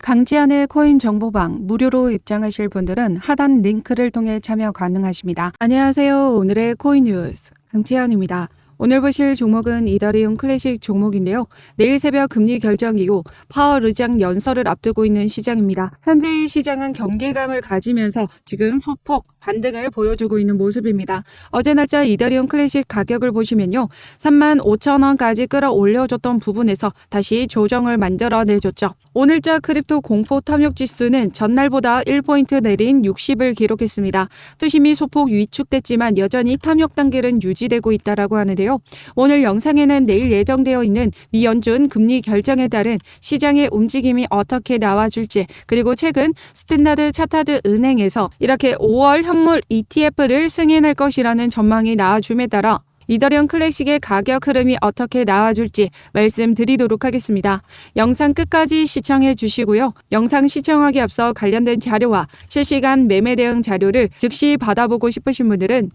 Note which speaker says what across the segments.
Speaker 1: 강지한의 코인 정보방 무료로 입장하실 분들은 하단 링크를 통해 참여 가능하십니다. 안녕하세요. 오늘의 코인 뉴스 강지한입니다. 오늘 보실 종목은 이더리움 클래식 종목인데요. 내일 새벽 금리 결정 이후 파월 의장 연설을 앞두고 있는 시장입니다. 현재의 시장은 경계감을 가지면서 지금 소폭 반등을 보여주고 있는 모습입니다. 어제 날짜 이더리움 클래식 가격을 보시면요. 35,000원까지 끌어올려줬던 부분에서 다시 조정을 만들어내줬죠. 오늘자 크립토 공포 탐욕 지수는 전날보다 1포인트 내린 60을 기록했습니다. 투심이 소폭 위축됐지만 여전히 탐욕 단계는 유지되고 있다라고 하는데요. 오늘 영상에는 내일 예정되어 있는 미 연준 금리 결정에 따른 시장의 움직임이 어떻게 나와줄지, 그리고 최근 스탠다드 차타드 은행에서 이렇게 5월 현물 ETF를 승인할 것이라는 전망이 나와줌에 따라 이더리움 클래식의 가격 흐름이 어떻게 나와줄지 말씀드리도록 하겠습니다. 영상 끝까지 시청해 주시고요. 영상 시청하기 앞서 관련된 자료와 실시간 매매 대응 자료를 즉시 받아보고 싶으신 분들은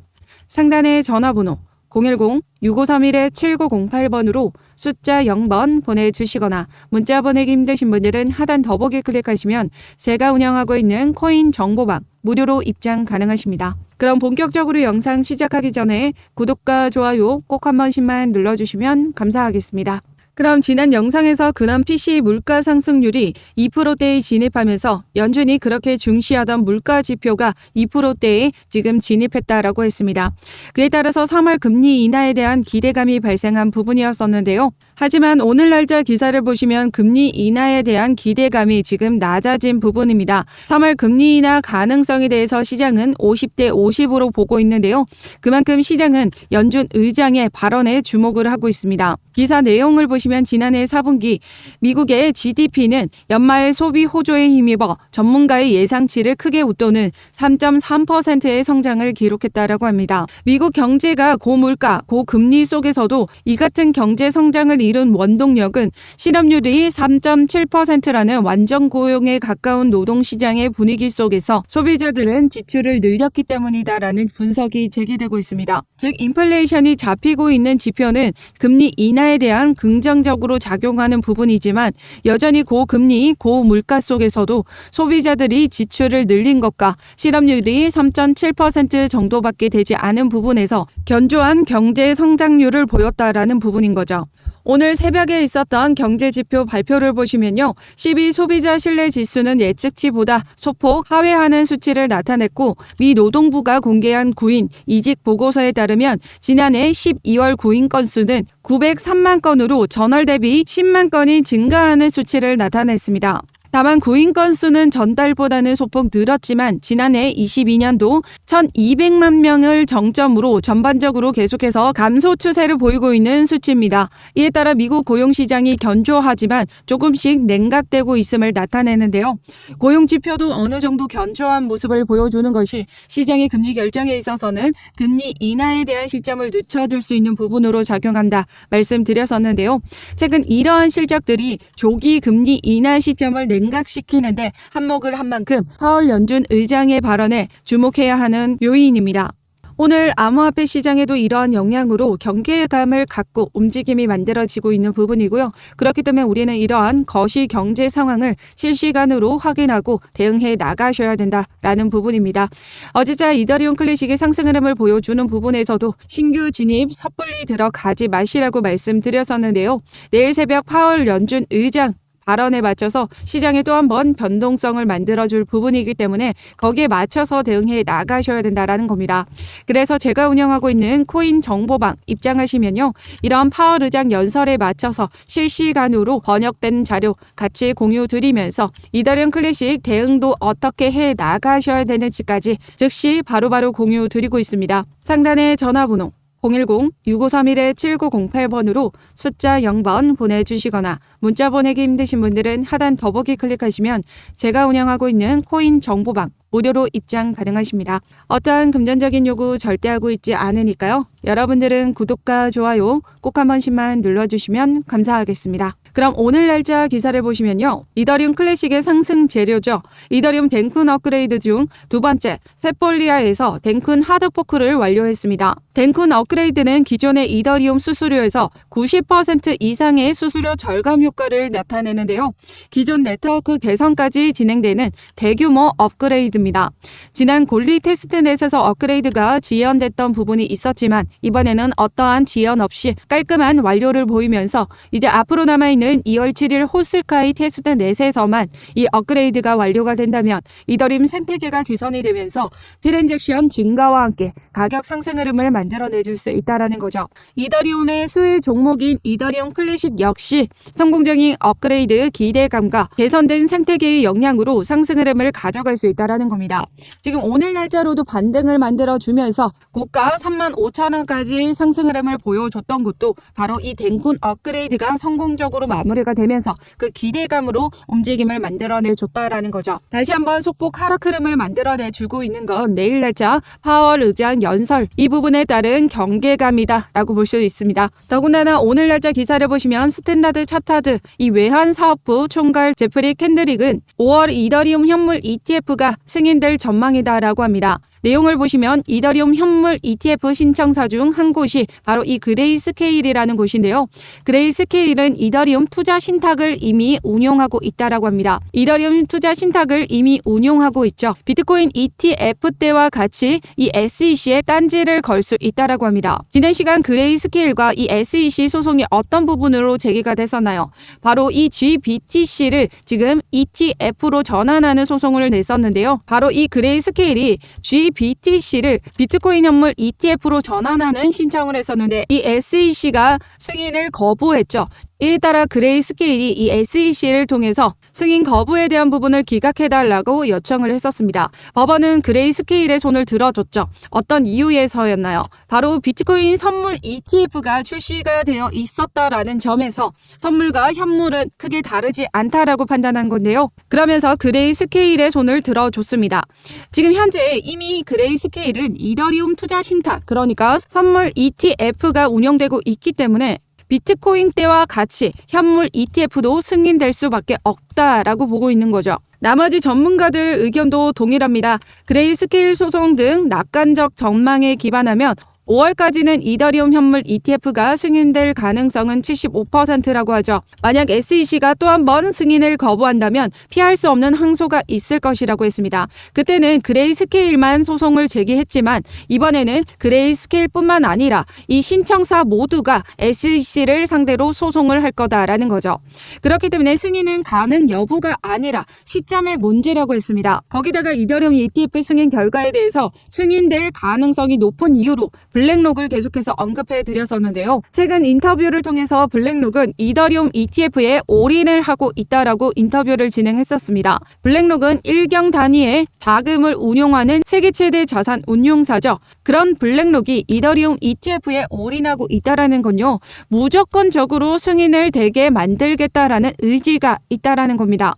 Speaker 1: 상단의 전화번호 010-6531-7908번으로 숫자 0번 보내주시거나 문자 보내기 힘드신 분들은 하단 더보기 클릭하시면 제가 운영하고 있는 코인 정보방 무료로 입장 가능하십니다. 그럼 본격적으로 영상 시작하기 전에 구독과 좋아요 꼭 한 번씩만 눌러주시면 감사하겠습니다. 그럼 지난 영상에서 근원 PC 물가 상승률이 2%대에 진입하면서 연준이 그렇게 중시하던 물가 지표가 2%대에 지금 진입했다라고 했습니다. 그에 따라서 3월 금리 인하에 대한 기대감이 발생한 부분이었었는데요. 하지만 오늘 날짜 기사를 보시면 금리 인하에 대한 기대감이 지금 낮아진 부분입니다. 3월 금리 인하 가능성에 대해서 시장은 50대 50으로 보고 있는데요. 그만큼 시장은 연준 의장의 발언에 주목을 하고 있습니다. 기사 내용을 보시면 지난해 4분기 미국의 GDP는 연말 소비 호조에 힘입어 전문가의 예상치를 크게 웃도는 3.3%의 성장을 기록했다라고 합니다. 미국 경제가 고물가, 고금리 속에서도 이 같은 경제 성장을 이룬 원동력은 실업률이 3.7%라는 완전 고용에 가까운 노동시장의 분위기 속에서 소비자들은 지출을 늘렸기 때문이다라는 분석이 제기되고 있습니다. 즉 인플레이션이 잡히고 있는 지표는 금리 인하에 대한 긍정적으로 작용하는 부분이지만 여전히 고금리, 고물가 속에서도 소비자들이 지출을 늘린 것과 실업률이 3.7% 정도밖에 되지 않은 부분에서 견조한 경제 성장률을 보였다라는 부분인 거죠. 오늘 새벽에 있었던 경제지표 발표를 보시면요. 12 소비자 신뢰 지수는 예측치보다 소폭 하회하는 수치를 나타냈고 미 노동부가 공개한 구인 이직 보고서에 따르면 지난해 12월 구인 건수는 903만 건으로 전월 대비 10만 건이 증가하는 수치를 나타냈습니다. 다만 구인 건수는 전달보다는 소폭 늘었지만 지난해 22년도 1,200만 명을 정점으로 전반적으로 계속해서 감소 추세를 보이고 있는 수치입니다. 이에 따라 미국 고용시장이 견조하지만 조금씩 냉각되고 있음을 나타내는데요. 고용지표도 어느 정도 견조한 모습을 보여주는 것이 시장의 금리 결정에 있어서는 금리 인하에 대한 시점을 늦춰줄 수 있는 부분으로 작용한다 말씀드렸었는데요. 최근 이러한 실적들이 조기 금리 인하 시점을 냉각시키는데 한몫을 한 만큼 파월 연준 의장의 발언에 주목해야 하는 요인입니다. 오늘 암호화폐 시장에도 이러한 영향으로 경계감을 갖고 움직임이 만들어지고 있는 부분이고요. 그렇기 때문에 우리는 이러한 거시 경제 상황을 실시간으로 확인하고 대응해 나가셔야 된다라는 부분입니다. 어제자 이더리움 클래식의 상승 흐름을 보여주는 부분에서도 신규 진입 섣불리 들어가지 마시라고 말씀드렸었는데요. 내일 새벽 파월 연준 의장 발언에 맞춰서 시장에 또 한 번 변동성을 만들어줄 부분이기 때문에 거기에 맞춰서 대응해 나가셔야 된다라는 겁니다. 그래서 제가 운영하고 있는 코인 정보방 입장하시면요. 이런 파월 의장 연설에 맞춰서 실시간으로 번역된 자료 같이 공유 드리면서 이더리움 클래식 대응도 어떻게 해 나가셔야 되는지까지 즉시 바로바로 공유 드리고 있습니다. 상단의 전화번호 010-6531-7908번으로 숫자 0번 보내주시거나 문자 보내기 힘드신 분들은 하단 더보기 클릭하시면 제가 운영하고 있는 코인 정보방 무료로 입장 가능하십니다. 어떠한 금전적인 요구 절대 하고 있지 않으니까요. 여러분들은 구독과 좋아요 꼭 한 번씩만 눌러주시면 감사하겠습니다. 그럼 오늘 날짜 기사를 보시면요. 이더리움 클래식의 상승 재료죠. 이더리움 댕쿤 업그레이드 중 두 번째, 세폴리아에서 댕쿤 하드포크를 완료했습니다. 댕쿤 업그레이드는 기존의 이더리움 수수료에서 90% 이상의 수수료 절감 효과를 나타내는데요. 기존 네트워크 개선까지 진행되는 대규모 업그레이드입니다. 지난 골리 테스트넷에서 업그레이드가 지연됐던 부분이 있었지만 이번에는 어떠한 지연 없이 깔끔한 완료를 보이면서 이제 앞으로 남아있는 2월 7일 호스카이 테스트넷에서만 이 업그레이드가 완료가 된다면 이더리움 생태계가 개선이 되면서 트랜잭션 증가와 함께 가격 상승 흐름을 만들어내줄 수 있다는 거죠. 이더리움의 수혜 종목인 이더리움 클래식 역시 성공적인 업그레이드 기대감과 개선된 생태계의 영향으로 상승 흐름을 가져갈 수 있다는 겁니다. 지금 오늘 날짜로도 반등을 만들어주면서 고가 35,000원까지 상승 흐름을 보여줬던 것도 바로 이 댕쿤 업그레이드가 성공적으로 마무리가 되면서 그 기대감으로 움직임을 만들어내줬다라는 거죠. 다시 한번 속폭 하락 흐름을 만들어내주고 있는 건 내일 날짜 파월 의장 연설 이 부분에 따른 경계감이다 라고 볼 수 있습니다. 더군다나 오늘 날짜 기사를 보시면 스탠다드 차타드 이 외환 사업부 총괄 제프리 캔드릭은 5월 이더리움 현물 ETF가 승인될 전망이다 라고 합니다. 내용을 보시면 이더리움 현물 ETF 신청사 중 한 곳이 바로 이 그레이스케일이라는 곳인데요. 그레이스케일은 이더리움 투자 신탁을 이미 운용하고 있다라고 합니다. 이더리움 투자 신탁을 이미 운용하고 있죠. 비트코인 ETF 때와 같이 이 SEC에 딴지를 걸 수 있다라고 합니다. 지난 시간 그레이스케일과 이 SEC 소송이 어떤 부분으로 제기가 됐었나요? 바로 이 GBTC를 지금 ETF로 전환하는 소송을 냈었는데요. 바로 이 그레이스케일이 GBTC를 비트코인 현물 ETF로 전환하는 신청을 했었는데 이 SEC가 승인을 거부했죠. 이에 따라 그레이스케일이 이 SEC를 통해서 승인 거부에 대한 부분을 기각해달라고 요청을 했었습니다. 법원은 그레이스케일의 손을 들어줬죠. 어떤 이유에서였나요? 바로 비트코인 선물 ETF가 출시가 되어 있었다라는 점에서 선물과 현물은 크게 다르지 않다라고 판단한 건데요. 그러면서 그레이스케일의 손을 들어줬습니다. 지금 현재 이미 그레이스케일은 이더리움 투자 신탁, 그러니까 선물 ETF가 운영되고 있기 때문에 비트코인 때와 같이 현물 ETF도 승인될 수밖에 없다라고 보고 있는 거죠. 나머지 전문가들 의견도 동일합니다. 그레이스케일 소송 등 낙관적 전망에 기반하면 5월까지는 이더리움 현물 ETF가 승인될 가능성은 75%라고 하죠. 만약 SEC가 또 한 번 승인을 거부한다면 피할 수 없는 항소가 있을 것이라고 했습니다. 그때는 그레이스케일만 소송을 제기했지만 이번에는 그레이스케일뿐만 아니라 이 신청사 모두가 SEC를 상대로 소송을 할 거다라는 거죠. 그렇기 때문에 승인은 가능 여부가 아니라 시점의 문제라고 했습니다. 거기다가 이더리움 ETF 승인 결과에 대해서 승인될 가능성이 높은 이유로 블랙록을 계속해서 언급해 드렸었는데요. 최근 인터뷰를 통해서 블랙록은 이더리움 ETF에 올인을 하고 있다라고 인터뷰를 진행했었습니다. 블랙록은 1경 단위의 자금을 운용하는 세계 최대 자산 운용사죠. 그런 블랙록이 이더리움 ETF에 올인하고 있다라는 건요. 무조건적으로 승인을 되게 만들겠다라는 의지가 있다라는 겁니다.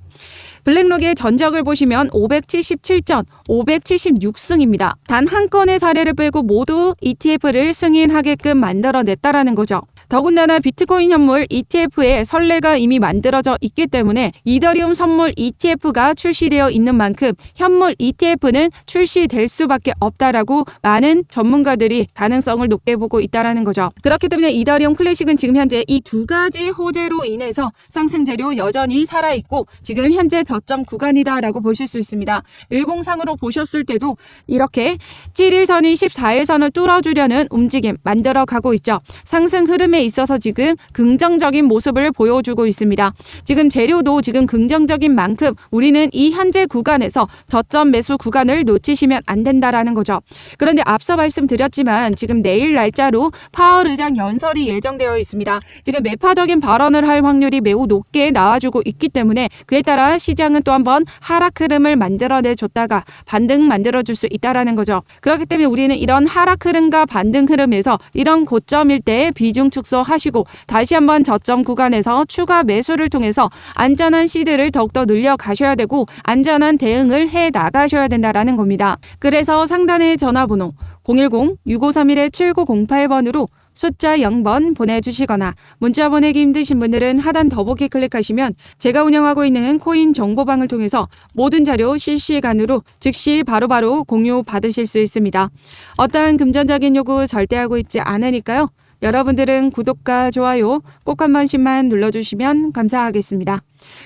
Speaker 1: 블랙록의 전적을 보시면 577전, 576승입니다. 단 한 건의 사례를 빼고 모두 ETF를 승인하게끔 만들어냈다라는 거죠. 더군다나 비트코인 현물 ETF에 선례가 이미 만들어져 있기 때문에 이더리움 선물 ETF가 출시되어 있는 만큼 현물 ETF는 출시될 수밖에 없다라고 많은 전문가들이 가능성을 높게 보고 있다는 거죠. 그렇기 때문에 이더리움 클래식은 지금 현재 이 두 가지 호재로 인해서 상승 재료 여전히 살아있고 지금 현재 저점 구간이다라고 보실 수 있습니다. 일봉상으로 보셨을 때도 이렇게 7일선이 14일선을 뚫어주려는 움직임 만들어가고 있죠. 상승 흐름에 있어서 지금 긍정적인 모습을 보여주고 있습니다. 지금 재료도 지금 긍정적인 만큼 우리는 이 현재 구간에서 저점 매수 구간을 놓치시면 안 된다라는 거죠. 그런데 앞서 말씀드렸지만 지금 내일 날짜로 파월 의장 연설이 예정되어 있습니다. 지금 매파적인 발언을 할 확률이 매우 높게 나와주고 있기 때문에 그에 따라 시장은 또 한번 하락 흐름을 만들어내줬다가 반등 만들어줄 수 있다라는 거죠. 그렇기 때문에 우리는 이런 하락 흐름과 반등 흐름에서 이런 고점일 때 비중 축소하시고 다시 한번 저점 구간에서 추가 매수를 통해서 안전한 시드를 더욱더 늘려 가셔야 되고 안전한 대응을 해 나가셔야 된다라는 겁니다. 그래서 상단의 전화번호 010-6531-7908번으로 숫자 0번 보내주시거나 문자 보내기 힘드신 분들은 하단 더보기 클릭하시면 제가 운영하고 있는 코인 정보방을 통해서 모든 자료 실시간으로 즉시 바로바로 공유 받으실 수 있습니다. 어떠한 금전적인 요구 절대 하고 있지 않으니까요. 여러분들은 구독과 좋아요 꼭 한 번씩만 눌러주시면 감사하겠습니다.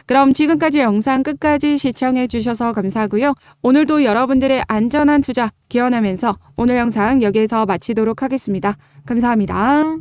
Speaker 1: 그럼 지금까지 영상 끝까지 시청해 주셔서 감사하고요. 오늘도 여러분들의 안전한 투자 기원하면서 오늘 영상 여기에서 마치도록 하겠습니다. 감사합니다.